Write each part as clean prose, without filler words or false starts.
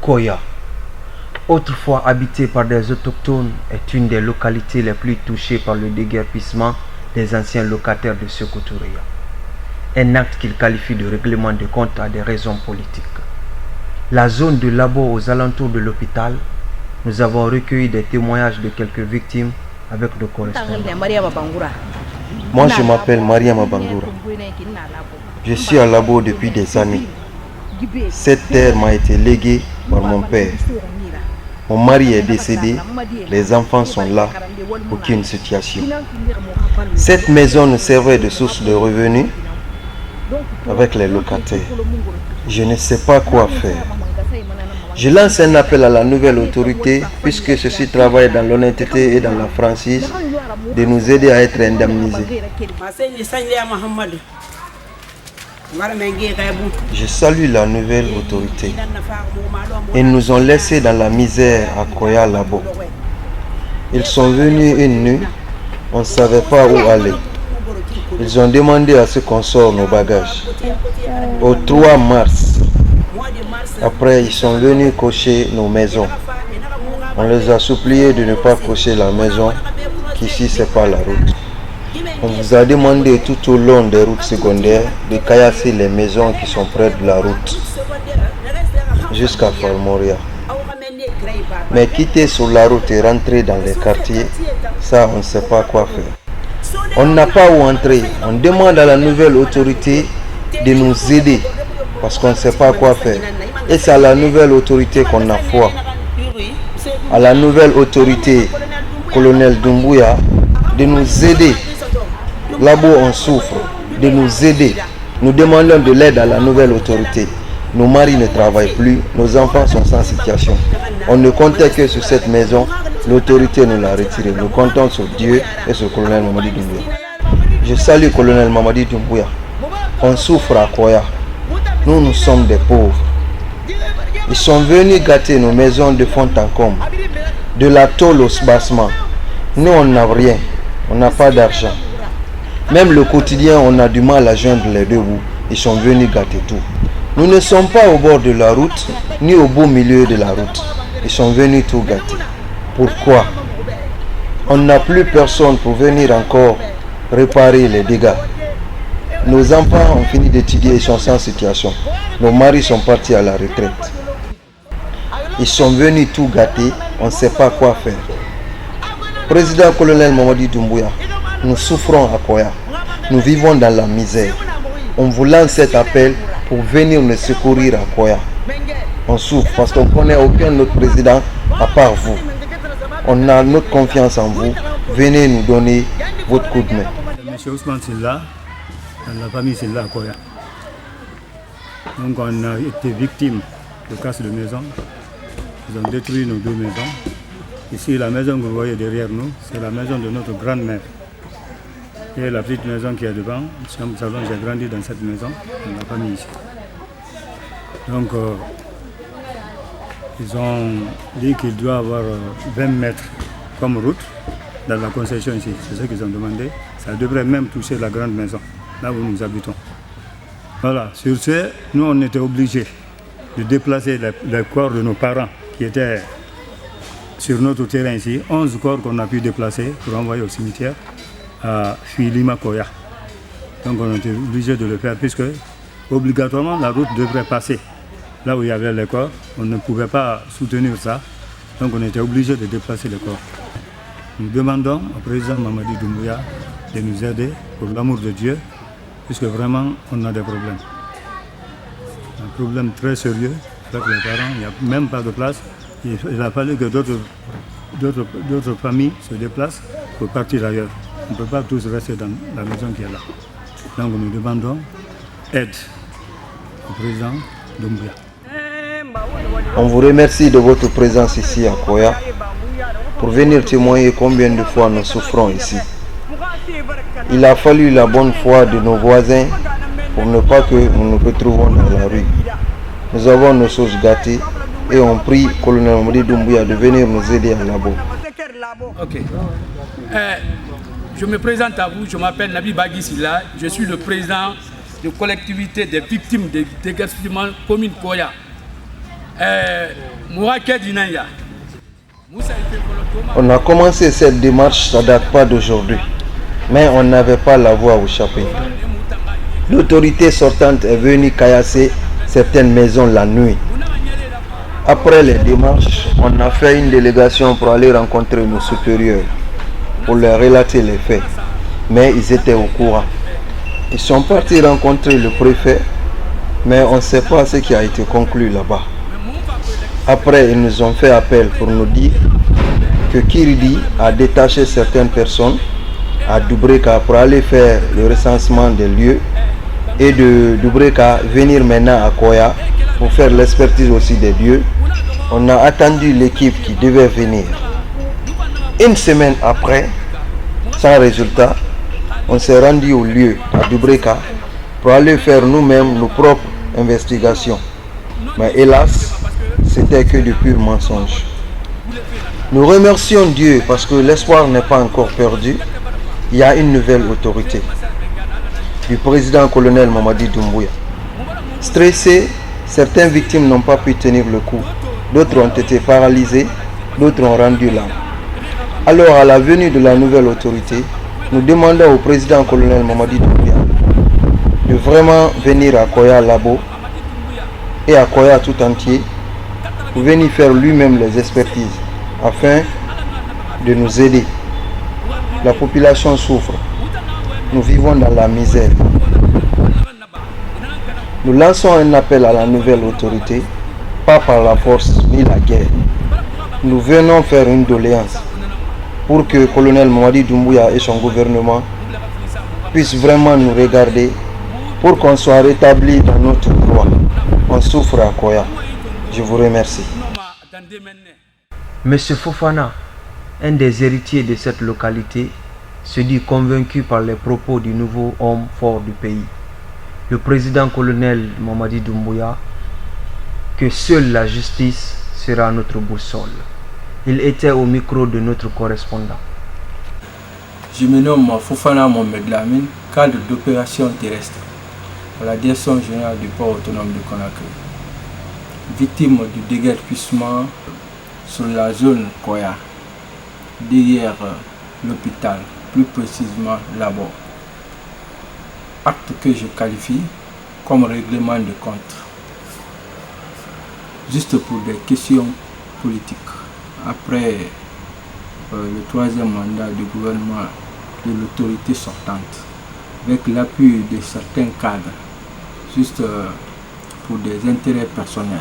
Koya, autrefois habitée par des autochtones, est une des localités les plus touchées par le déguerpissement des anciens locataires de Sékou Touré. Un acte qu'il qualifie de règlement de compte à des raisons politiques. La zone de Labo aux alentours de l'hôpital, nous avons recueilli des témoignages de quelques victimes avec le correspondant. Moi, je m'appelle Maria Mabangoura. Je suis à Labo depuis des années. Cette terre m'a été léguée par mon père. Mon mari est décédé, les enfants sont là, aucune situation. Cette maison nous servait de source de revenus avec les locataires. Je ne sais pas quoi faire. Je lance un appel à la nouvelle autorité, puisque ceux-ci travaillent dans l'honnêteté et dans la franchise, de nous aider à être indemnisés. Je salue la nouvelle autorité. Ils nous ont laissés dans la misère à Koya Labo. Ils sont venus une nuit, on ne savait pas où aller. Ils ont demandé à ce qu'on sorte nos bagages. Au 3 mars, après ils sont venus cocher nos maisons. On les a suppliés de ne pas cocher la maison, qu'ici c'est pas la route. On vous a demandé tout au long des routes secondaires de caillasser les maisons qui sont près de la route jusqu'à Falmoria. Mais quitter sur la route et rentrer dans les quartiers, ça on ne sait pas quoi faire. On n'a pas où entrer. On demande à la nouvelle autorité de nous aider parce qu'on ne sait pas quoi faire. Et c'est à la nouvelle autorité qu'on a foi. À la nouvelle autorité, colonel Doumbouya, de nous aider. Là-bas on souffre, de nous aider. Nous demandons de l'aide à la nouvelle autorité. Nos maris ne travaillent plus, nos enfants sont sans situation. On ne comptait que sur cette maison, l'autorité nous l'a retirée. Nous comptons sur Dieu et sur le colonel Mamadi Doumbouya. Je salue le colonel Mamadi Doumbouya. On souffre à Koya. Nous sommes des pauvres. Ils sont venus gâter nos maisons de fond en comble, de la tôle au soubassement. Nous on n'a rien, on n'a pas d'argent. Même le quotidien, on a du mal à joindre les deux bouts. Ils sont venus gâter tout. Nous ne sommes pas au bord de la route, ni au beau milieu de la route. Ils sont venus tout gâter. Pourquoi? On n'a plus personne pour venir encore réparer les dégâts. Nos enfants ont fini d'étudier, ils sont sans situation. Nos maris sont partis à la retraite. Ils sont venus tout gâter, on ne sait pas quoi faire. Président colonel Mamadi Doumbouya, nous souffrons à Koya. Nous vivons dans la misère. On vous lance cet appel pour venir nous secourir à Koya. On souffre parce qu'on ne connaît aucun autre président à part vous. On a notre confiance en vous. Venez nous donner votre coup de main. Monsieur Ousmane Silla, la famille Silla à Koya. Donc on a été victime de casse de maison. Ils ont détruit nos deux maisons. Ici, la maison que vous voyez derrière nous, c'est la maison de notre grand-mère. Et la petite maison qui est devant, j'ai grandi dans cette maison, dans la famille ici. Donc, ils ont dit qu'il doit avoir 20 mètres comme route dans la concession ici. C'est ce qu'ils ont demandé. Ça devrait même toucher la grande maison, là où nous habitons. Voilà, sur ce, nous on était obligés de déplacer les corps de nos parents qui étaient sur notre terrain ici. 11 corps qu'on a pu déplacer pour envoyer au cimetière à Filima Koya. Donc on était obligé de le faire puisque obligatoirement la route devrait passer là où il y avait les corps. On ne pouvait pas soutenir ça. Donc on était obligé de déplacer les corps. Nous demandons au président Mamadi Doumbouya de nous aider pour l'amour de Dieu puisque vraiment on a des problèmes. Un problème très sérieux avec les parents. Il n'y a même pas de place. Il a fallu que d'autres familles se déplacent pour partir ailleurs. On ne peut pas tous rester dans la maison qui est là. Donc nous demandons aide au président Doumbouya. On vous remercie de votre présence ici à Koya pour venir témoigner combien de fois nous souffrons ici. Il a fallu la bonne foi de nos voisins pour ne pas que nous nous retrouvions dans la rue. Nous avons nos choses gâtées et on prie le colonel Mamadi Doumbouya de venir nous aider à Labo. Ok. Je me présente à vous, je m'appelle Nabi Bagui Silla, je suis le président de collectivité des victimes de déguerpissement commune Koya. On a commencé cette démarche, ça ne date pas d'aujourd'hui, mais on n'avait pas la voie au chapitre. L'autorité sortante est venue caillasser certaines maisons la nuit. Après les démarches, on a fait une délégation pour aller rencontrer nos supérieurs, pour leur relater les faits. Mais ils étaient au courant. Ils sont partis rencontrer le préfet, mais on ne sait pas ce qui a été conclu là-bas. Après, ils nous ont fait appel pour nous dire que Kiridi a détaché certaines personnes à Dubreka pour aller faire le recensement des lieux et de Dubreka venir maintenant à Koya pour faire l'expertise aussi des lieux. On a attendu l'équipe qui devait venir. Une semaine après, sans résultat, on s'est rendu au lieu à Dubreka pour aller faire nous-mêmes nos propres investigations. Mais hélas, c'était que de purs mensonges. Nous remercions Dieu parce que l'espoir n'est pas encore perdu. Il y a une nouvelle autorité du président colonel Mamadi Doumbouya. Stressés, certaines victimes n'ont pas pu tenir le coup. D'autres ont été paralysées, d'autres ont rendu l'âme. Alors, à la venue de la nouvelle autorité, nous demandons au président colonel Mamadi Doumbouya de vraiment venir à Koya Labo et à Koya tout entier pour venir faire lui-même les expertises afin de nous aider. La population souffre. Nous vivons dans la misère. Nous lançons un appel à la nouvelle autorité, pas par la force ni la guerre. Nous venons faire une doléance pour que le colonel Mamadi Doumbouya et son gouvernement puissent vraiment nous regarder pour qu'on soit rétabli dans notre droit. On souffre à Koya. Je vous remercie. Monsieur Fofana, un des héritiers de cette localité, se dit convaincu par les propos du nouveau homme fort du pays, le président colonel Mamadi Doumbouya, que seule la justice sera notre boussole. Il était au micro de notre correspondant. Je me nomme Fofana Mohamed Lamine, cadre d'opération terrestre à la direction générale du port autonome de Conakry. Victime du déguerpissement sur la zone Koya, derrière l'hôpital, plus précisément là-bas. Acte que je qualifie comme règlement de compte, juste pour des questions politiques. Après le troisième mandat du gouvernement de l'autorité sortante, avec l'appui de certains cadres, juste pour des intérêts personnels,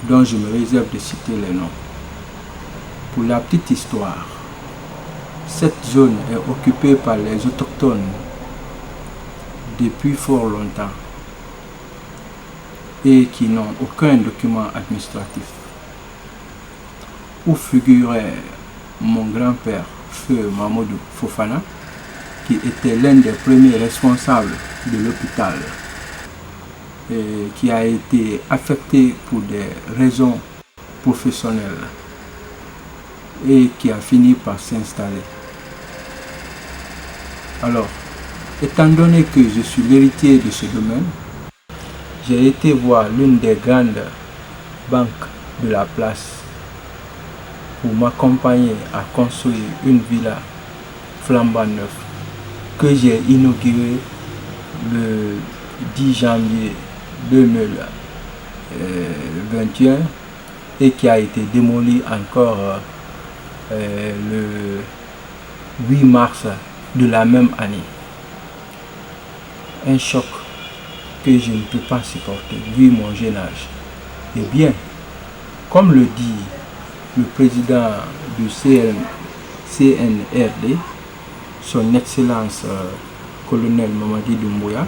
dont je me réserve de citer les noms. Pour la petite histoire, cette zone est occupée par les autochtones depuis fort longtemps et qui n'ont aucun document administratif. Où figurait mon grand-père, Feu Mamadou Fofana, qui était l'un des premiers responsables de l'hôpital et qui a été affecté pour des raisons professionnelles et qui a fini par s'installer. Alors, étant donné que je suis l'héritier de ce domaine, j'ai été voir l'une des grandes banques de la place pour m'accompagner à construire une villa flambant neuve que j'ai inaugurée le 10 janvier 2021 et qui a été démolie encore le 8 mars de la même année. Un choc que je ne peux pas supporter vu mon jeune âge. Eh bien, comme le dit le président du CNRD, son Excellence colonel Mamadi Doumbouya,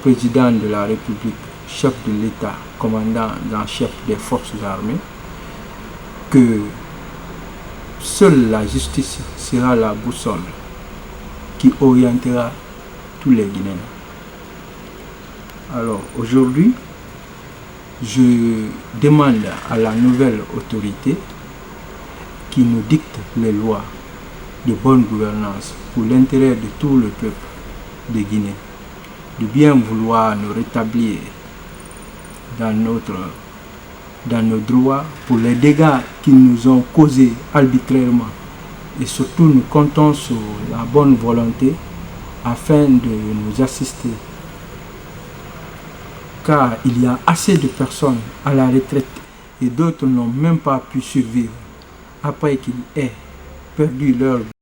président de la République, chef de l'État, commandant en chef des forces armées, que seule la justice sera la boussole qui orientera tous les Guinéens. Alors aujourd'hui, je demande à la nouvelle autorité qui nous dicte les lois de bonne gouvernance pour l'intérêt de tout le peuple de Guinée, de bien vouloir nous rétablir dans nos droits pour les dégâts qu'ils nous ont causés arbitrairement. Et surtout, nous comptons sur la bonne volonté afin de nous assister. Car il y a assez de personnes à la retraite et d'autres n'ont même pas pu survivre après qu'ils aient perdu leur vie.